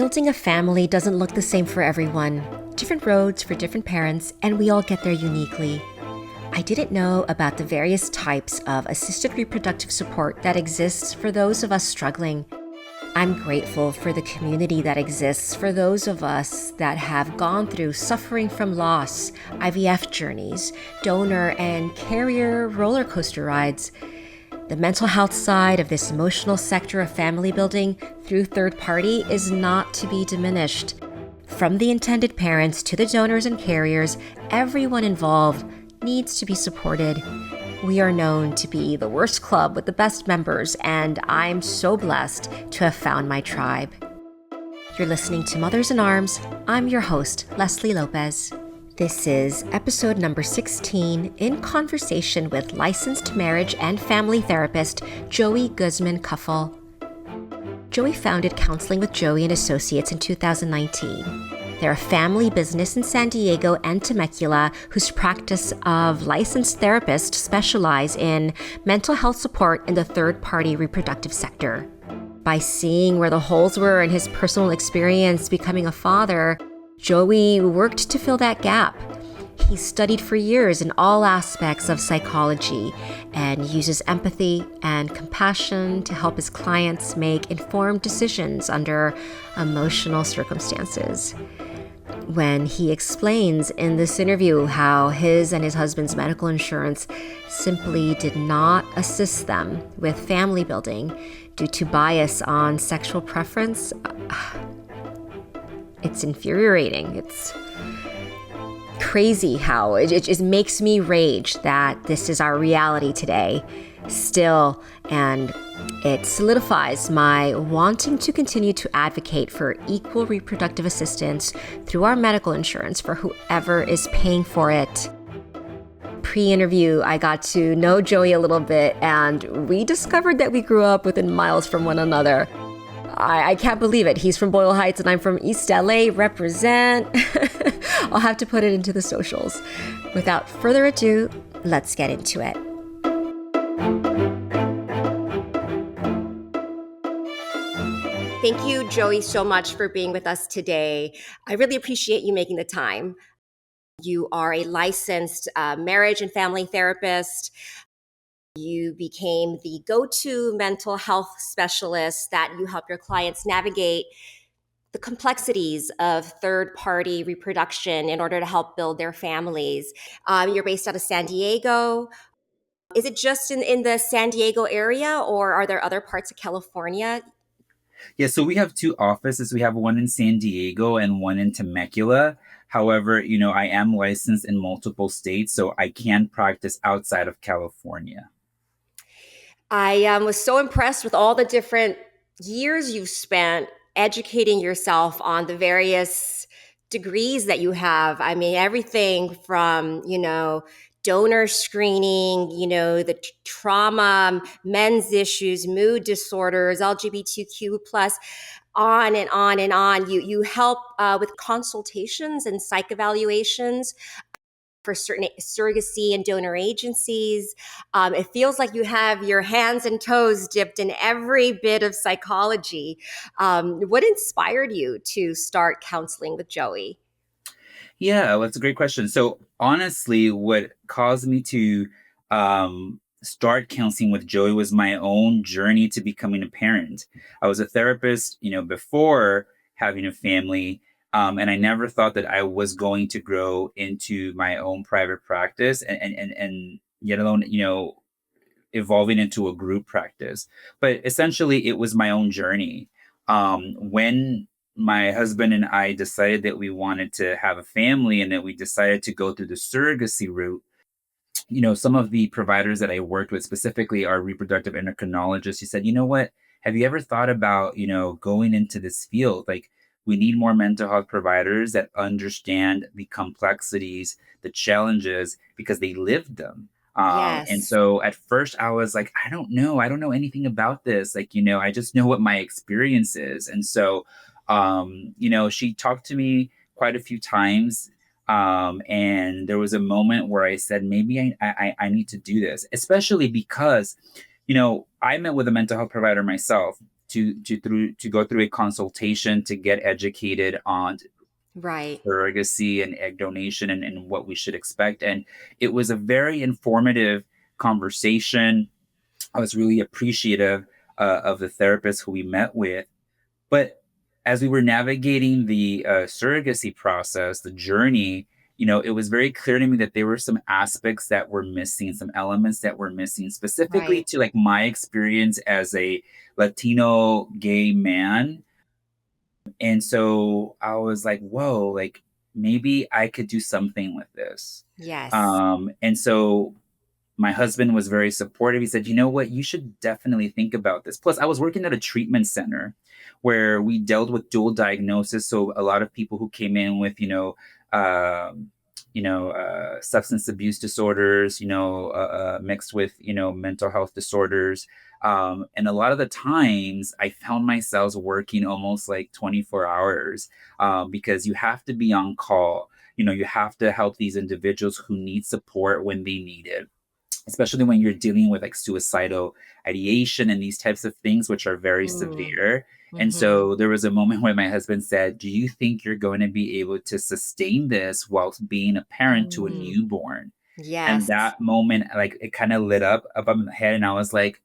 Building a family doesn't look the same for everyone. Different roads for different parents, and we all get there uniquely. I didn't know about the various types of assisted reproductive support that exists for those of us struggling. I'm grateful for the community that exists for those of us that have gone through suffering from loss, IVF journeys, donor and carrier roller coaster rides. The mental health side of this emotional sector of family building through third party is not to be diminished. From the intended parents to the donors and carriers, everyone involved needs to be supported. We are known to be the worst club with the best members, and I'm so blessed to have found my tribe. You're listening to Mothers in Arms. I'm your host, Leslie Lopez. This is episode number 16 in conversation with licensed marriage and family therapist Joey Guzman-Kuffel. Joey founded Counseling with Joey and Associates in 2019. They're a family business in San Diego and Temecula whose practice of licensed therapists specialize in mental health support in the third-party reproductive sector. By seeing where the holes were in his personal experience becoming a father, Joey worked to fill that gap. He studied for years in all aspects of psychology and uses empathy and compassion to help his clients make informed decisions under emotional circumstances. When he explains in this interview how his and his husband's medical insurance simply did not assist them with family building due to bias on sexual preference, it's infuriating. It's crazy how it just makes me rage that this is our reality today still, and it solidifies my wanting to continue to advocate for equal reproductive assistance through our medical insurance for whoever is paying for it. Pre-interview, I got to know Joey a little bit, and we discovered that we grew up within miles from one another. I can't believe it. He's from Boyle Heights and I'm from East LA. Represent. I'll have to put it into the socials. Without further ado, let's get into it. Thank you, Joey, so much for being with us today. I really appreciate you making the time. You are a licensed marriage and family therapist. You became the go-to mental health specialist that you help your clients navigate the complexities of third-party reproduction in order to help build their families. You're based out of San Diego. Is it just in the San Diego area, or are there other parts of California? Yeah, so we have two offices. We have one in San Diego and one in Temecula. However, I am licensed in multiple states, so I can practice outside of California. I was so impressed with all the different years you've spent educating yourself on the various degrees that you have. I mean, everything from, donor screening, the trauma, men's issues, mood disorders, LGBTQ plus, on and on and on. You help with consultations and psych evaluations for certain surrogacy and donor agencies. It feels like you have your hands and toes dipped in every bit of psychology. What inspired you to start Counseling with Joey? Yeah, well, that's a great question. So honestly, what caused me to start counseling with Joey was my own journey to becoming a parent. I was a therapist, before having a family, and I never thought that I was going to grow into my own private practice, and yet alone, evolving into a group practice. But essentially, it was my own journey. When my husband and I decided that we wanted to have a family and that we decided to go through the surrogacy route, some of the providers that I worked with, specifically our reproductive endocrinologist, he said, you know what? Have you ever thought about, going into this field? Like, we need more mental health providers that understand the complexities, the challenges, because they lived them. And Yes. so at first I was like, I don't know. I don't know anything about this. Like, I just know what my experience is. And so, she talked to me quite a few times. And there was a moment where I said, maybe I need to do this, especially because, I met with a mental health provider myself to go through a consultation to get educated on Right. surrogacy and egg donation and what we should expect. And it was a very informative conversation. I was really appreciative of the therapist who we met with. But as we were navigating the surrogacy process, the journey, it was very clear to me that there were some aspects that were missing, some elements that were missing, specifically Right. to like my experience as a Latino gay man. And so I was like, whoa, like maybe I could do something with this. Yes. And so my husband was very supportive. He said, you know what, you should definitely think about this. Plus, I was working at a treatment center where we dealt with dual diagnosis. So a lot of people who came in with, substance abuse disorders, mixed with, mental health disorders. And a lot of the times I found myself working almost like 24 hours because you have to be on call. You have to help these individuals who need support when they need it, especially when you're dealing with like suicidal ideation and these types of things, which are very Mm. severe. And Hmm. so there was a moment where my husband said, do you think you're going to be able to sustain this whilst being a parent to a Mm. newborn? And Yes. that moment, like it kind of lit up above my head. And I was like,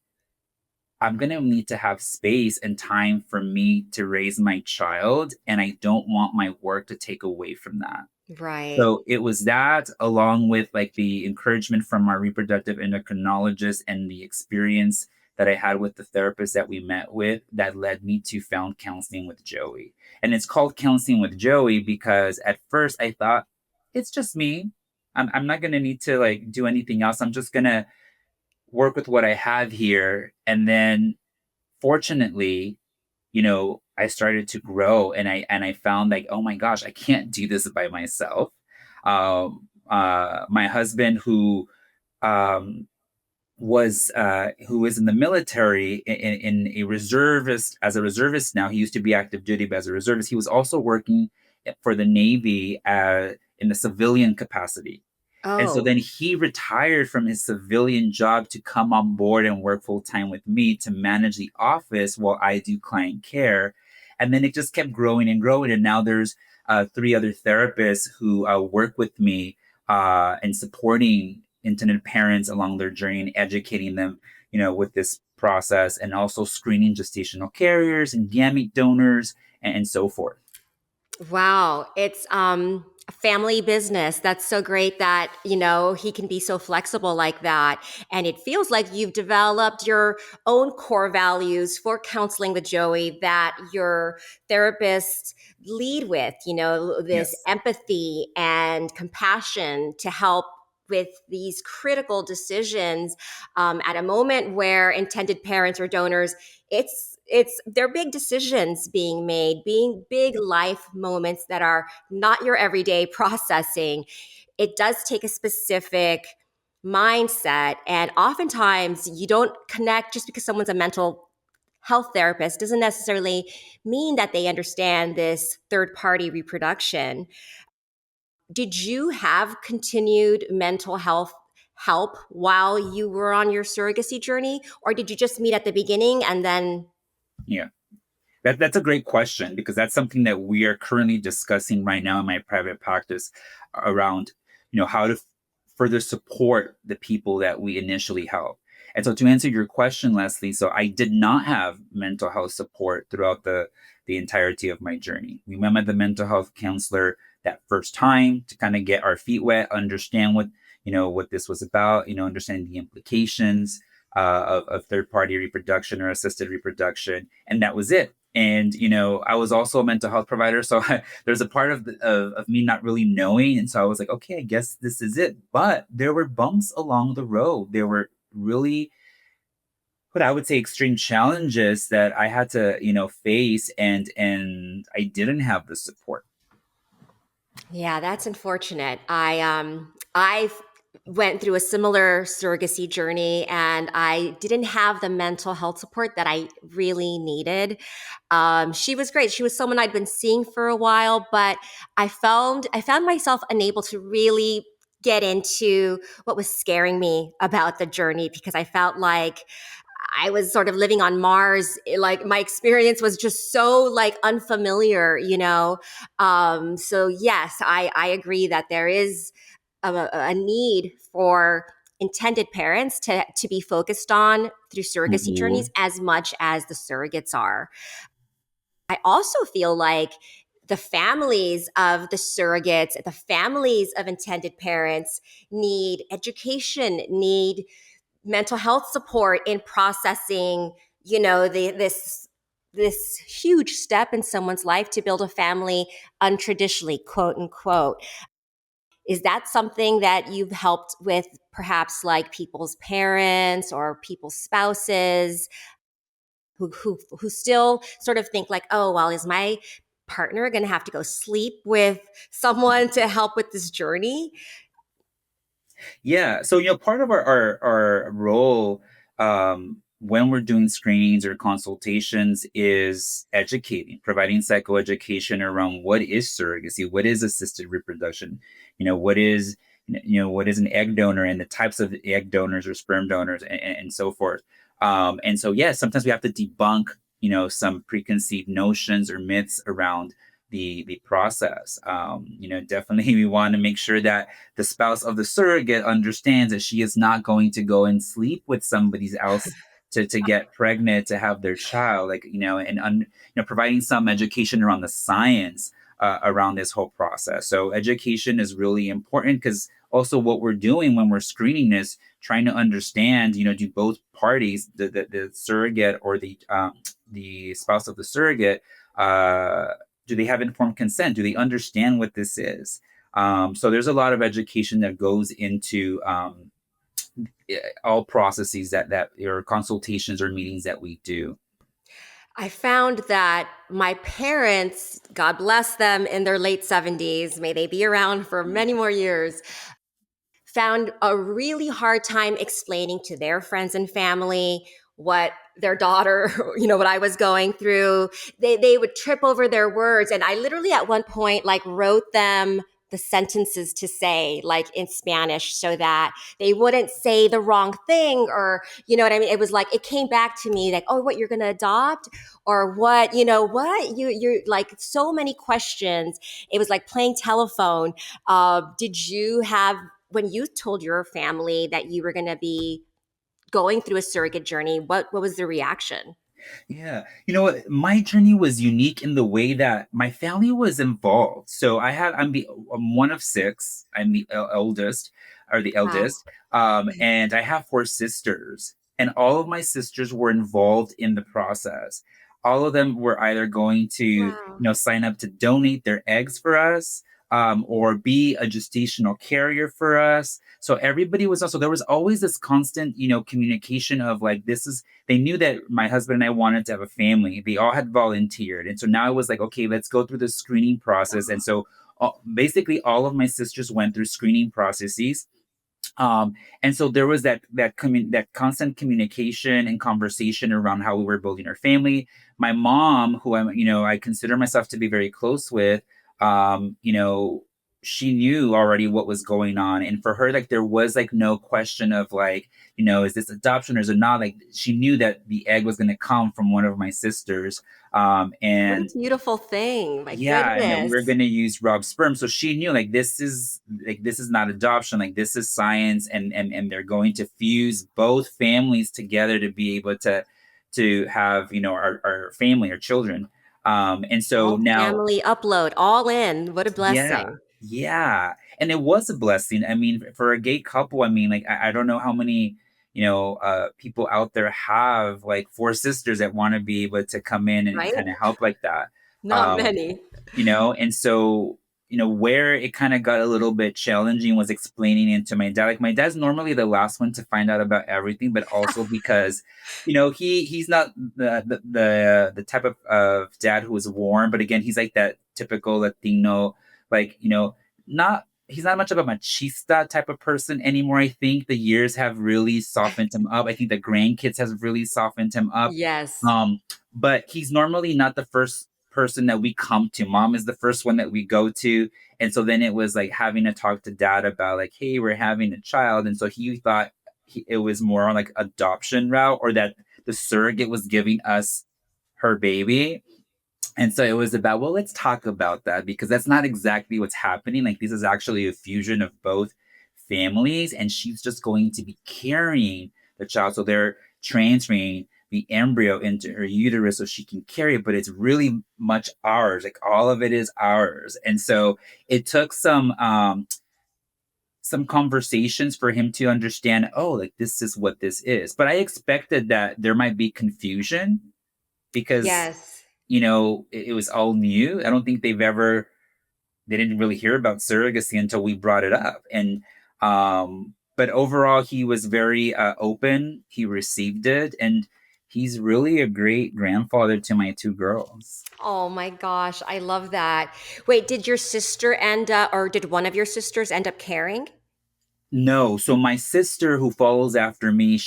I'm going to need to have space and time for me to raise my child. And I don't want my work to take away from that. Right. So it was that, along with like the encouragement from our reproductive endocrinologist and the experience that I had with the therapist that we met with, that led me to found counseling with Joey. And it's called counseling with Joey because at first I thought it's just me. I'm not going to need to like do anything else. I'm just going to work with what I have here. And then fortunately, I started to grow and I found like, oh my gosh, I can't do this by myself. My husband um, who is in the military in a reservist as a reservist now. He used to be active duty, but as a reservist, he was also working for the Navy in the civilian capacity. And so Oh, then he retired from his civilian job to come on board and work full time with me to manage the office while I do client care. And then it just kept growing and growing. And now there's three other therapists who work with me and supporting intended parents along their journey and educating them, with this process and also screening gestational carriers and gamete donors and so forth. wow. It's a family business. That's so great that, he can be so flexible like that. And it feels like you've developed your own core values for counseling with Joey that your therapists lead with, this Yes. empathy and compassion to help with these critical decisions at a moment where intended parents or donors, they're big decisions being made, being big life moments that are not your everyday processing. It does take a specific mindset, and oftentimes you don't connect just because someone's a mental health therapist doesn't necessarily mean that they understand this third party reproduction. Did you have continued mental health help while you were on your surrogacy journey, or did you just meet at the beginning and then? Yeah. That's a great question because that's something that we are currently discussing right now in my private practice around, how to further support the people that we initially help. And so to answer your question, Leslie, so I did not have mental health support throughout the entirety of my journey. We met with the mental health counselor that first time to kind of get our feet wet, understand what this was about, understand the implications of third party reproduction or assisted reproduction. And that was it. And I was also a mental health provider, so there's a part of me not really knowing, and so I was like, okay, I guess this is it. But there were bumps along the road. There were really, what I would say, extreme challenges that I had to face, and I didn't have the support. Yeah, that's unfortunate. I went through a similar surrogacy journey and I didn't have the mental health support that I really needed. She was great. She was someone I'd been seeing for a while, but I found myself unable to really get into what was scaring me about the journey because I felt like I was sort of living on Mars. Like my experience was just so like unfamiliar, you know. So yes, I agree that there is a need for intended parents to be focused on through surrogacy journeys Mhm. as much as the surrogates are. I also feel like the families of the surrogates, the families of intended parents need education, need mental health support in processing, you know, this huge step in someone's life to build a family untraditionally, quote unquote. Is that something that you've helped with, perhaps like people's parents or people's spouses who still sort of think like, oh, well, is my partner going to have to go sleep with someone to help with this journey? Yeah. So, part of our role when we're doing screenings or consultations is educating, providing psychoeducation around what is surrogacy, what is assisted reproduction, what is what is an egg donor and the types of egg donors or sperm donors and so forth. And so, yeah, sometimes we have to debunk, some preconceived notions or myths around the process. Definitely we want to make sure that the spouse of the surrogate understands that she is not going to go and sleep with somebody else to get pregnant to have their child, like, providing some education around the science around this whole process. So education is really important, because also what we're doing when we're screening is trying to understand, do both parties, the surrogate or the spouse of the surrogate, do they have informed consent? Do they understand what this is? So there's a lot of education that goes into all processes that or consultations or meetings that we do. I found that my parents, God bless them, in their late 70s, may they be around for many more years, found a really hard time explaining to their friends and family what their daughter, what I was going through. They would trip over their words. And I literally at one point like wrote them the sentences to say like in Spanish so that they wouldn't say the wrong thing, or you know what I mean? It was like it came back to me like, oh, what, you're gonna adopt? Or what, what? You're like so many questions. It was like playing telephone. Did you have, when you told your family that you were going to be going through a surrogate journey, what was the reaction? Yeah. You know what? My journey was unique in the way that my family was involved. So I'm one of six. I'm the eldest, or the Wow. eldest. And I have four sisters, and all of my sisters were involved in the process. All of them were either going to, Wow. sign up to donate their eggs for us, or be a gestational carrier for us. So everybody was also, there was always this constant, communication of like, they knew that my husband and I wanted to have a family. They all had volunteered. And so now it was like, okay, let's go through the screening process. And so basically all of my sisters went through screening processes. And so there was that constant communication and conversation around how we were building our family. My mom, who I consider myself to be very close with, um, you know, she knew already what was going on. And for her, like, there was like no question of like, is this adoption or is it not? Like, she knew that the egg was going to come from one of my sisters. What a And beautiful thing. My yeah, and that we were goodness. going to use Rob's sperm. So she knew like this is not adoption, like this is science, and they're going to fuse both families together to be able to have, our family, our children. And so All now, family upload, all in. What a yeah, blessing. yeah. And it was a blessing. I mean, for a gay couple, I mean, like, I don't know how many, people out there have like four sisters that want to be able to come in and Right? kind of help like that. Not Um, many. and so, where it kind of got a little bit challenging was explaining it to my dad. Like, my dad's normally the last one to find out about everything, but also because, he's not the type of dad who is warm, but again, he's like that typical Latino, like, not he's not much of a machista type of person anymore. I think the years have really softened him up. I think the grandkids has really softened him up. Yes. Um, but he's normally not the first person that we come to. Mom is the first one that we go to. And so then it was like having to talk to dad about like, hey, we're having a child. And so he thought it was more on like adoption route, or that the surrogate was giving us her baby. And so it was about, well, let's talk about that because that's not exactly what's happening. Like, this is actually a fusion of both families, and she's just going to be carrying the child. So they're transferring the embryo into her uterus so she can carry it, but it's really much ours. Like, all of it is ours. And so it took some conversations for him to understand, oh, like, this is what this is. But I expected that there might be confusion because Yes. it was all new. I don't think they didn't really hear about surrogacy until we brought it up. And, but overall, he was very open. He received it. And he's really a great grandfather to my two girls. Oh my gosh, I love that. Wait, did your sister end up, or did one of your sisters end up carrying? No. So my sister, who follows after me,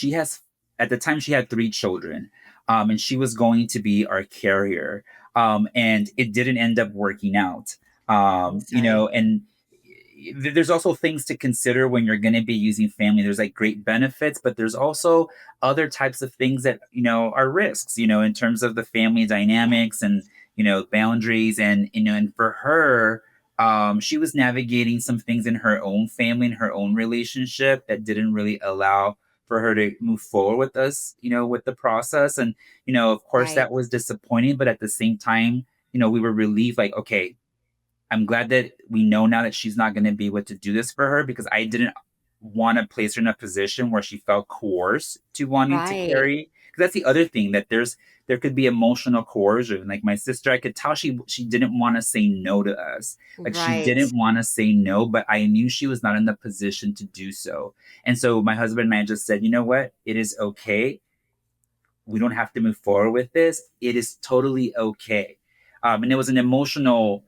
at the time, she had three children, and she was going to be our carrier. And it didn't end up working out. I'm sorry. And there's also things to consider when you're going to be using family. There's like great benefits, but there's also other types of things that, are risks, in terms of the family dynamics and, boundaries. And for her, she was navigating some things in her own family and her own relationship that didn't really allow for her to move forward with us, with the process. And, of course, Right. that was disappointing. But at the same time, we were relieved, like, okay, I'm glad that we know now that she's not going to be able to do this for her, because I didn't want to place her in a position where she felt coerced to wanting to Right. carry. Because that's the other thing, that there could be emotional coercion. Like my sister, I could tell she didn't want to say no to us. Like, she Right. didn't want to say no, but I knew she was not in the position to do so. And so my husband and I just said, you know what? It is okay. We don't have to move forward with this. It is totally okay. And it was an emotional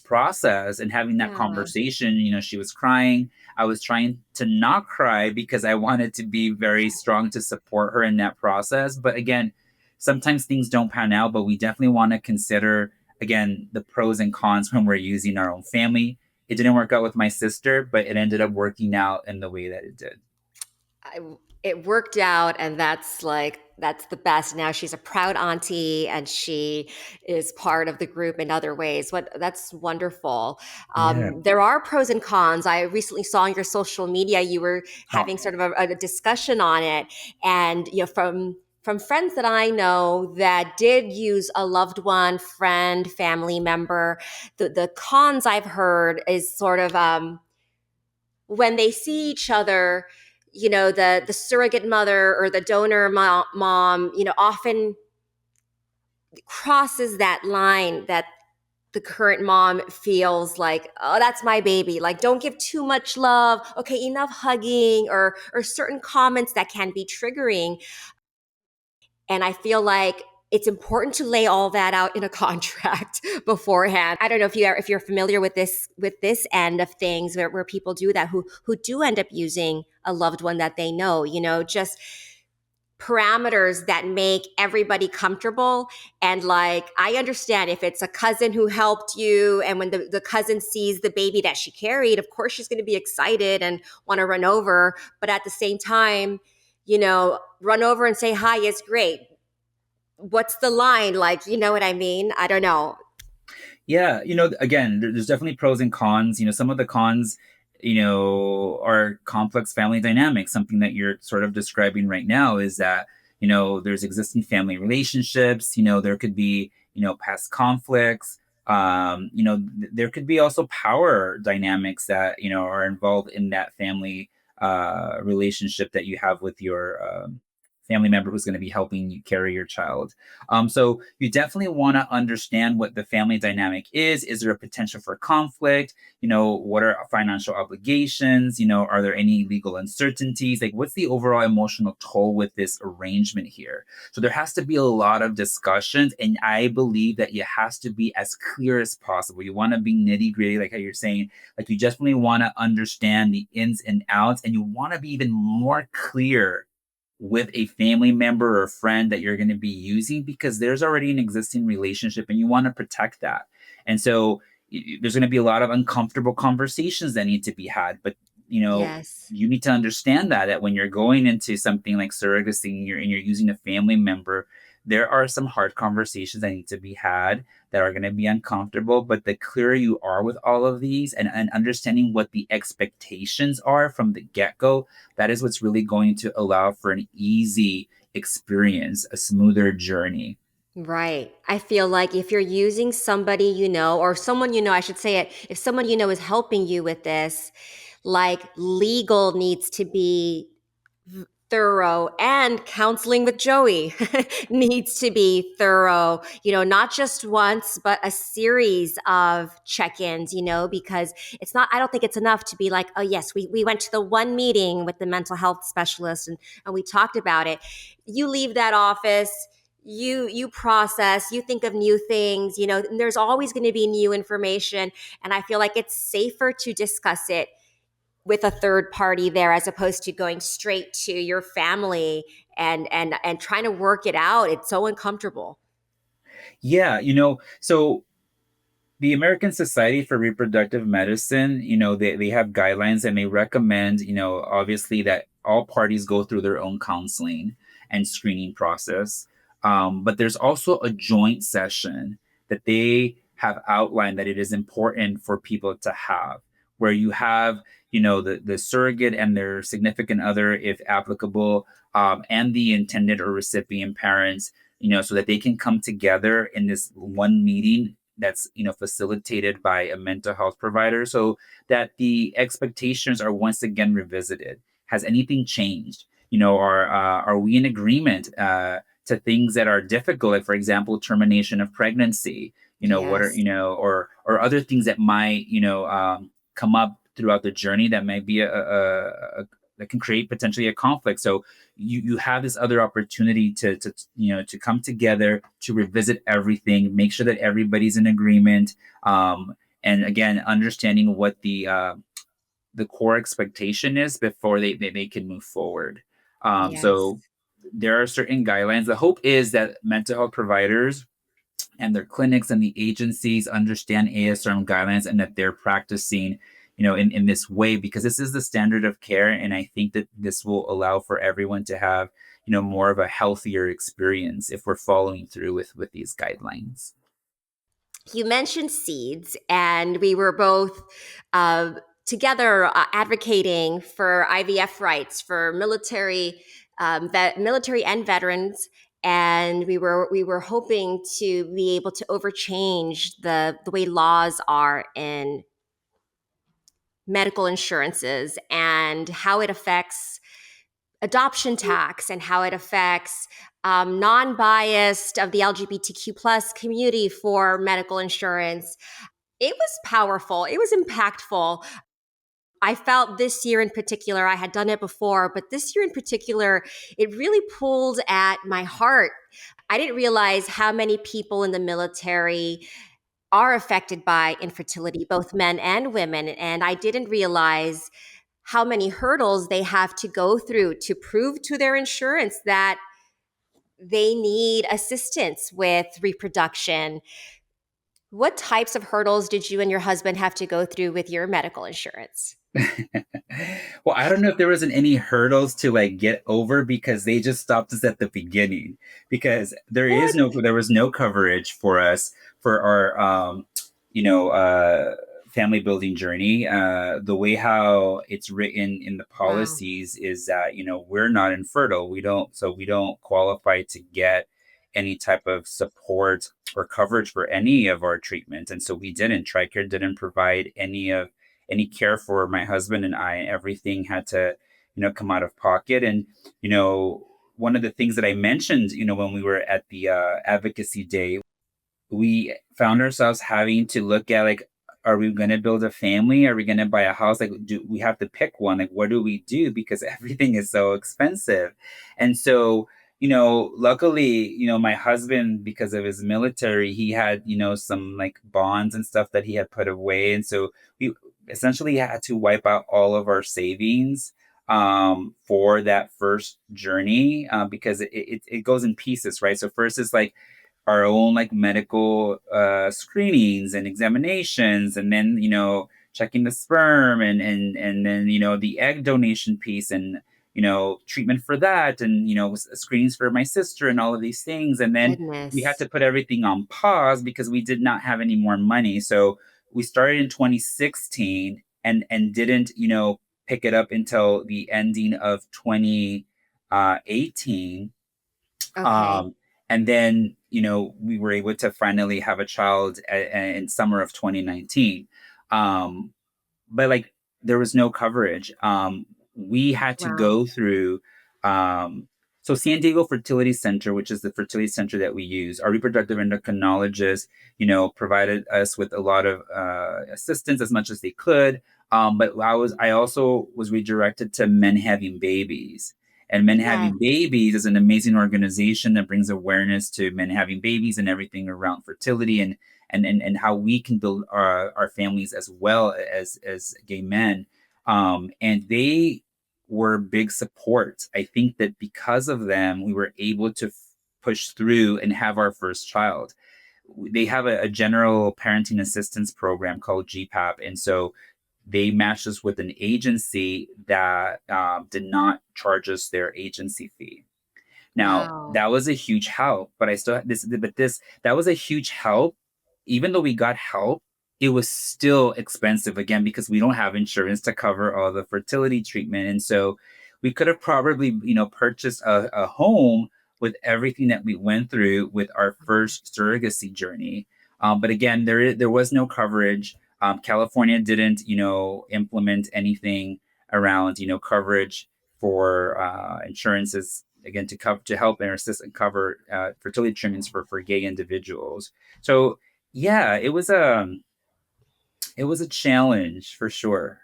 process, and having that Yeah. conversation, she was crying. I was trying to not cry because I wanted to be very strong to support her in that process. But again, sometimes things don't pan out, but we definitely want to consider, again, the pros and cons when we're using our own family. It didn't work out with my sister, but it ended up working out in the way that it did. I, it worked out, and that's the best. Now she's a proud auntie, and she is part of the group in other ways. What That's wonderful. Yeah. There are pros and cons. I recently saw on your social media you were having sort of a discussion on it, and from friends that I know that did use a loved one, friend, family member, the cons I've heard is sort of when they see each other, the surrogate mother or the donor mom, often crosses that line that the current mom feels like, oh, that's my baby, like, don't give too much love, okay, enough hugging, or certain comments that can be triggering. And I feel like it's important to lay all that out in a contract beforehand. I don't know if you're familiar with this end of things, where people do that, who do end up using a loved one that they know, just parameters that make everybody comfortable. And like, I understand if it's a cousin who helped you, and when the cousin sees the baby that she carried, of course she's going to be excited and want to run over. But at the same time, run over and say hi is great. What's the line? Like, you know what I mean? I don't know. Yeah, again, there's definitely pros and cons. Some of the cons, are complex family dynamics. Something that you're sort of describing right now is that, there's existing family relationships. There could be, past conflicts. There could be also power dynamics that, are involved in that family relationship that you have with your family member who's going to be helping you carry your child. So you definitely want to understand what the family dynamic is. Is there a potential for conflict? What are financial obligations? Are there any legal uncertainties? Like, what's the overall emotional toll with this arrangement here? So there has to be a lot of discussions, and I believe that it has to be as clear as possible. You want to be nitty gritty, like how you're saying. Like, you definitely want to understand the ins and outs, and you want to be even more clear with a family member or friend that you're going to be using, because there's already an existing relationship and you want to protect that. And so there's going to be a lot of uncomfortable conversations that need to be had, but Yes. you need to understand that when you're going into something like surrogacy and you're using a family member, there are some hard conversations that need to be had that are going to be uncomfortable. But the clearer you are with all of these, and understanding what the expectations are from the get-go, that is what's really going to allow for an easy experience, a smoother journey. Right. I feel like if you're using somebody you know, or someone you know, I should say it, if someone you know is helping you with this, like legal needs to be thorough, and counseling with Joey needs to be thorough, not just once, but a series of check-ins, because I don't think it's enough to be like, oh yes, we went to the one meeting with the mental health specialist and we talked about it. You leave that office, you process, you think of new things, and there's always going to be new information. And I feel like it's safer to discuss it with a third party there as opposed to going straight to your family and trying to work it out. It's so uncomfortable. Yeah, so the American Society for Reproductive Medicine, they have guidelines and they recommend, obviously that all parties go through their own counseling and screening process. But there's also a joint session that they have outlined that it is important for people to have, where you have, the surrogate and their significant other, if applicable, and the intended or recipient parents, so that they can come together in this one meeting that's facilitated by a mental health provider, so that the expectations are once again revisited. Has anything changed? Are we in agreement to things that are difficult, like for example termination of pregnancy? What are Yes. or other things that might come up throughout the journey that might be that can create potentially a conflict. So you have this other opportunity to come together to revisit everything, make sure that everybody's in agreement, and again understanding what the core expectation is before they can move forward. Yes. So there are certain guidelines. The hope is that mental health providers and their clinics and the agencies understand ASRM guidelines and that they're practicing, in this way, because this is the standard of care. And I think that this will allow for everyone to have, more of a healthier experience if we're following through with these guidelines. You mentioned seeds, and we were both uh, together advocating for IVF rights for military and veterans. And we were hoping to be able to overchange the way laws are in medical insurances and how it affects adoption tax and how it affects non-biased of the LGBTQ plus community for medical insurance. It was powerful. It was impactful. I felt this year in particular, I had done it before, but this year in particular, it really pulled at my heart. I didn't realize how many people in the military are affected by infertility, both men and women. And I didn't realize how many hurdles they have to go through to prove to their insurance that they need assistance with reproduction. What types of hurdles did you and your husband have to go through with your medical insurance? Well, I don't know if there wasn't any hurdles to like get over because they just stopped us at the beginning, because What? there was no coverage for us for our you know family building journey. The way how it's written in the Wow. policies is that we're not infertile. We don't qualify to get any type of support or coverage for any of our treatments, and so we didn't. TRICARE didn't provide any care for my husband and I. Everything had to, come out of pocket. And, one of the things that I mentioned, when we were at the advocacy day, we found ourselves having to look at like, are we going to build a family? Are we going to buy a house? Like, do we have to pick one? Like, what do we do? Because everything is so expensive. And so, luckily, my husband, because of his military, he had, some like bonds and stuff that he had put away. And so we essentially had to wipe out all of our savings for that first journey, because it goes in pieces, right? So first it's like our own like medical screenings and examinations, and then checking the sperm and then the egg donation piece and treatment for that and screenings for my sister and all of these things. And then we had Goodness. to put everything on pause because we did not have any more money. So we started in 2016 and didn't pick it up until the ending of 2018. Okay. um, and then we were able to finally have a child in summer of 2019. um, but like there was no coverage. We had to Wow. go through um, so San Diego Fertility Center, which is the fertility center that we use. Our reproductive endocrinologist provided us with a lot of assistance as much as they could. But I also was redirected to Men Having Babies. And Men Yeah. Having Babies is an amazing organization that brings awareness to men having babies and everything around fertility and how we can build our families as well as gay men. And they were big support. I think that because of them, we were able to push through and have our first child. They have a general parenting assistance program called GPAP. And so they matched us with an agency that did not charge us their agency fee. Now, Wow. that was a huge help, but I still but this that was a huge help. Even though we got help, it was still expensive again because we don't have insurance to cover all the fertility treatment. And so we could have probably, purchased a home with everything that we went through with our first surrogacy journey. But again, there was no coverage. California didn't, implement anything around, coverage for insurances again to help and assist and cover fertility treatments for gay individuals. So yeah, it was a challenge for sure.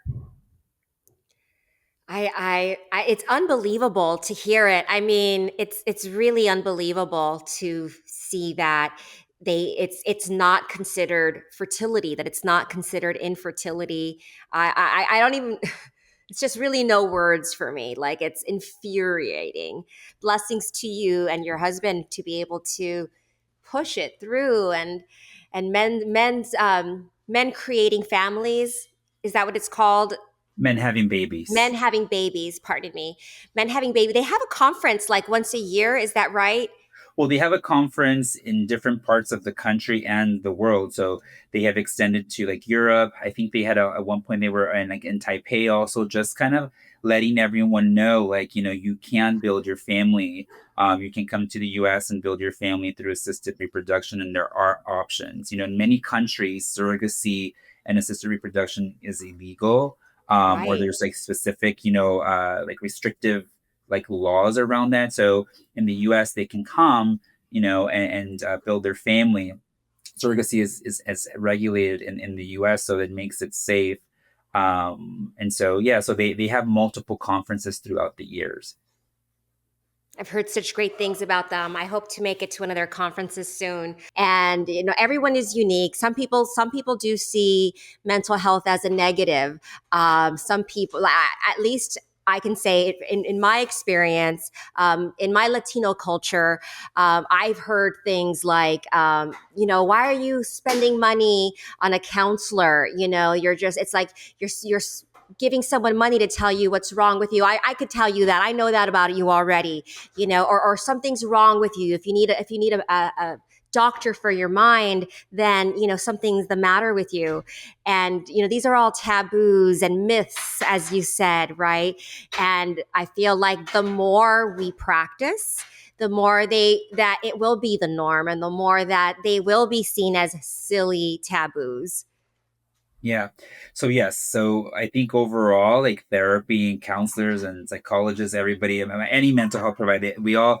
It's unbelievable to hear it. I mean, it's really unbelievable to see that it's not considered fertility, that it's not considered infertility. I don't even. It's just really no words for me. Like it's infuriating. Blessings to you and your husband to be able to push it through and men creating families. Is that what it's called? Men having babies. Men having babies, pardon me. Men having baby. They have a conference like once a year, is that right? Well, they have a conference in different parts of the country and the world. So they have extended to like Europe. I think they had at one point they were in Taipei also, just kind of letting everyone know like you can build your family. You can come to the U.S. and build your family through assisted reproduction, and there are options. In many countries, surrogacy and assisted reproduction is illegal, or Right. there's like specific like restrictive like laws around that. So in the U.S. they can come, and build their family. Surrogacy is as regulated in the U.S., so it makes it safe. And so yeah, so they have multiple conferences throughout the years. I've heard such great things about them. I hope to make it to one of their conferences soon. And everyone is unique. Some people do see mental health as a negative. Some people, at least I can say, in my experience, in my Latino culture, I've heard things like, why are you spending money on a counselor? You're just, it's like you're giving someone money to tell you what's wrong with you. I could tell you that. I know that about you already, or something's wrong with you. If you need a doctor for your mind, then something's the matter with you. And these are all taboos and myths, as you said, right? And I feel like the more we practice, the more that it will be the norm, and the more that they will be seen as silly taboos. Yeah. So yes. So I think overall, like therapy and counselors and psychologists, everybody, any mental health provider, we all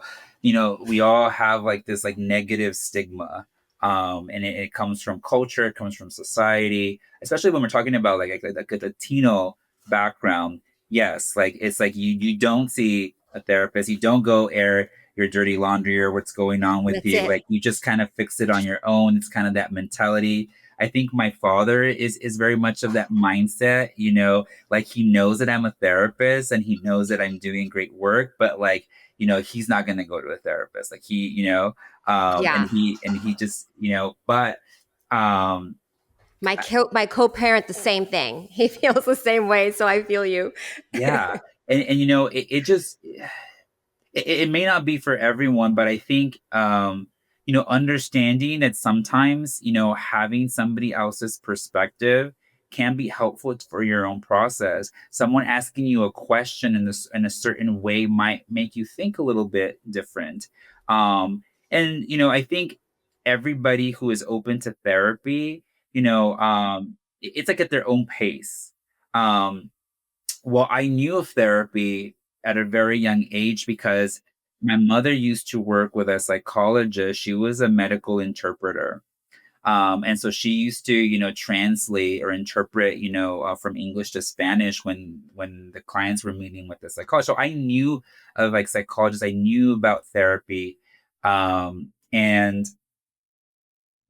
have like this like negative stigma. And it comes from culture, it comes from society, especially when we're talking about like a Latino background. Yes, like it's like you don't see a therapist, you don't go air your dirty laundry or what's going on with That's you. it. Like you just kind of fix it on your own. It's kind of that mentality. I think my father is very much of that mindset, like he knows that I'm a therapist and he knows that I'm doing great work, but like, he's not gonna go to a therapist. Like and Yeah. he just, but um My co-parent, the same thing. He feels the same way, so I feel you. Yeah. And it may not be for everyone, but I think understanding that sometimes having somebody else's perspective can be helpful for your own process. Someone asking you a question in a certain way might make you think a little bit different. And I think everybody who is open to therapy, it's like at their own pace. um well, I knew of therapy at a very young age because my mother used to work with a psychologist. She was a medical interpreter. And so she used to, translate or interpret, from English to Spanish when the clients were meeting with the psychologist. So I knew of psychologists. I knew about therapy. And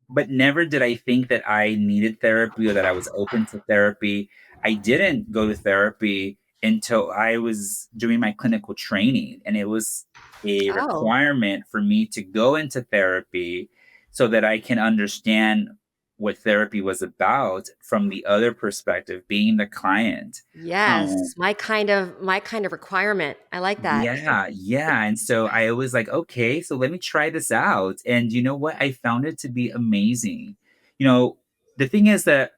but never did I think that I needed therapy or that I was open to therapy. I didn't go to therapy until I was doing my clinical training, and it was a Oh, requirement for me to go into therapy so that I can understand what therapy was about from the other perspective, being the client. yes. My kind of requirement. I like that. Yeah, yeah. And so I was like, okay, so let me try this out. And you know what? I found it to be amazing. You know, the thing is that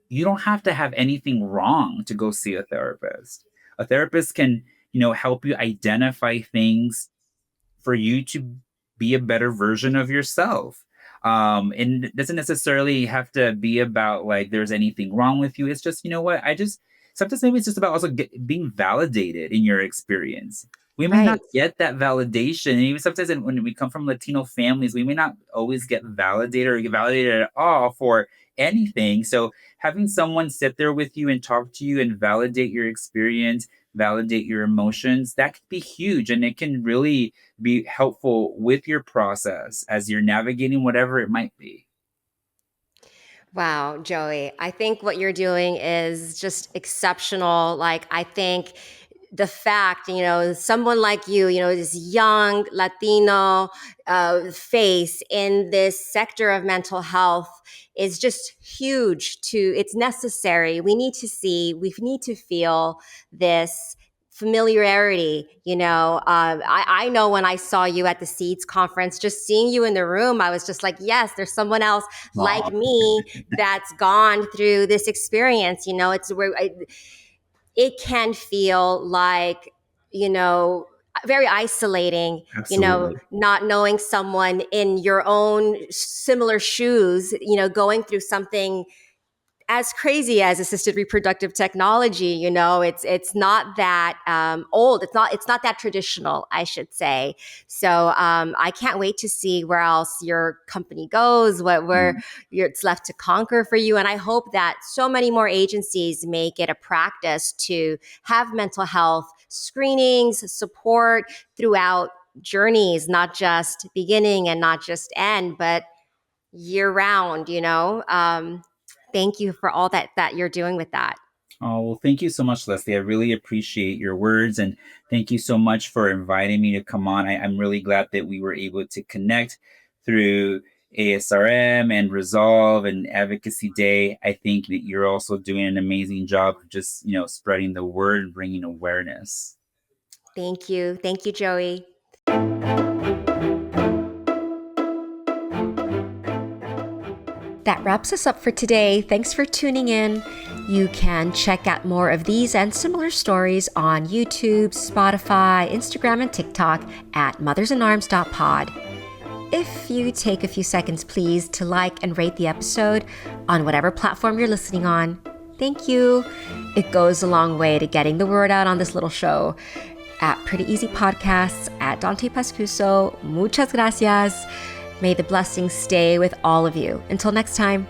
you don't have to have anything wrong to go see a therapist. A therapist can, help you identify things for you to be a better version of yourself. And it doesn't necessarily have to be about like there's anything wrong with you. It's just, what? I just sometimes maybe it's just about also being validated in your experience. We may not Right. get that validation. And even sometimes when we come from Latino families, we may not always get validated or get validated at all for anything. So having someone sit there with you and talk to you and validate your experience, validate your emotions, that could be huge. And it can really be helpful with your process as you're navigating whatever it might be. Wow, Joey. I think what you're doing is just exceptional. Like, I think the fact, someone like you, this young Latino face in this sector of mental health is just huge it's necessary. We need to feel this familiarity. I know when I saw you at the Seeds conference, just seeing you in the room, I was just like, yes, there's someone else like Aw, me that's gone through this experience. It's where it can feel like, you know, very isolating, absolutely. not knowing someone in your own similar shoes, going through something as crazy as assisted reproductive technology. It's not that old. It's not that traditional, I should say. So I can't wait to see where else your company goes, where Mm. it's left to conquer for you. And I hope that so many more agencies make it a practice to have mental health screenings, support throughout journeys, not just beginning and not just end, but year round. Thank you for all that you're doing with that. Oh, well, thank you so much, Leslie. I really appreciate your words, and thank you so much for inviting me to come on. I'm really glad that we were able to connect through ASRM and Resolve and Advocacy Day. I think that you're also doing an amazing job of just, spreading the word and bringing awareness. Thank you, Joey. That wraps us up for today. Thanks for tuning in. You can check out more of these and similar stories on YouTube, Spotify, Instagram, and TikTok at mothersinarms.pod. If you take a few seconds, please, to like and rate the episode on whatever platform you're listening on. Thank you. It goes a long way to getting the word out on this little show. At Pretty Easy Podcasts, at Dante Pascuso, muchas gracias. May the blessings stay with all of you. Until next time.